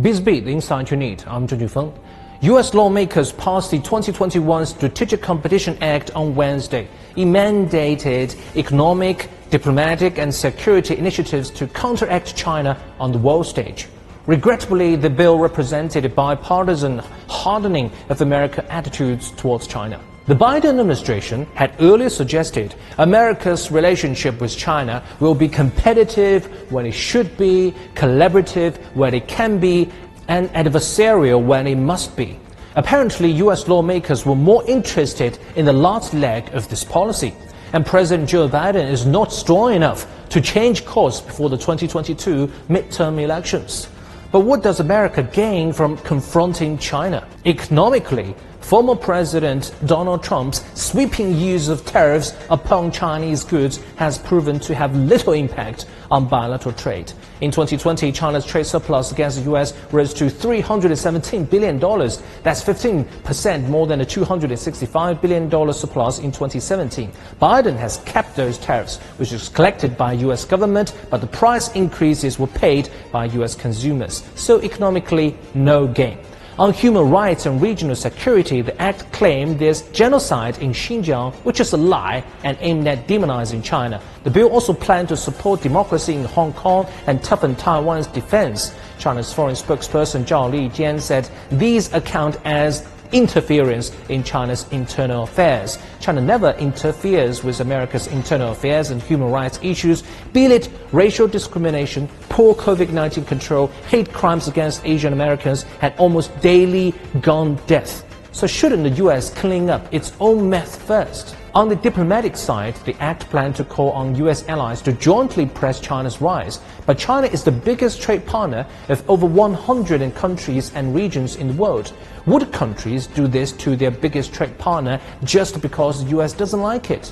BizBeat, the insight you need. I'm Zheng Feng. U.S. lawmakers passed the 2021 Strategic Competition Act on Wednesday. It mandated economic, diplomatic and security initiatives to counteract China on the world stage. Regrettably, the bill represented a bipartisan hardening of America's attitudes towards China. The Biden administration had earlier suggested America's relationship with China will be competitive when it should be, collaborative when it can be, and adversarial when it must be. Apparently, U.S. lawmakers were more interested in the last leg of this policy, and President Joe Biden is not strong enough to change course before the 2022 midterm elections. But what does America gain from confronting China? Economically, former President Donald Trump's sweeping use of tariffs upon Chinese goods has proven to have little impact on bilateral trade. In 2020, China's trade surplus against the U.S. rose to $317 billion. That's 15% more than the $265 billion surplus in 2017. Biden has kept those tariffs, which is collected by U.S. government, but the price increases were paid by U.S. consumers. So economically, no gain. On human rights and regional security, the act claimed there's genocide in Xinjiang, which is a lie and aimed at demonizing China. The bill also planned to support democracy in Hong Kong and toughen Taiwan's defense. China's foreign spokesperson Zhao Lijian said these account as interference in China's internal affairs. China never interferes with America's internal affairs and human rights issues, be it racial discrimination, poor COVID-19 control, hate crimes against Asian Americans, and almost daily gun death. So shouldn't the U.S. clean up its own mess first? On the diplomatic side, the act planned to call on U.S. allies to jointly press China's rise. But China is the biggest trade partner of over 100 countries and regions in the world. Would countries do this to their biggest trade partner just because the U.S. doesn't like it?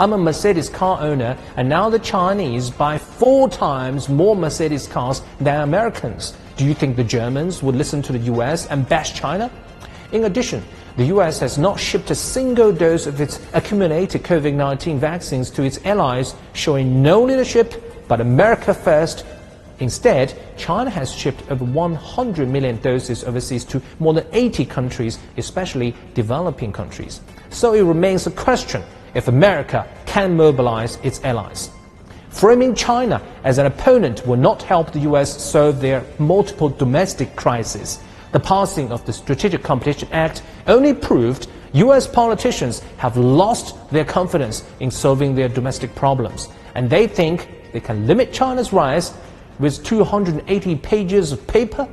I'm a Mercedes car owner, and now the Chinese buy 4 times more Mercedes cars than Americans. Do you think the Germans would listen to the U.S. and bash China? In addition, the U.S. has not shipped a single dose of its accumulated COVID-19 vaccines to its allies, showing no leadership but America first. Instead, China has shipped over 100 million doses overseas to more than 80 countries, especially developing countries. So it remains a question if America can mobilize its allies. Framing China as an opponent will not help the U.S. solve their multiple domestic crises. The passing of the Strategic Competition Act only proved U.S. politicians have lost their confidence in solving their domestic problems, and they think they can limit China's rise with 280 pages of paper.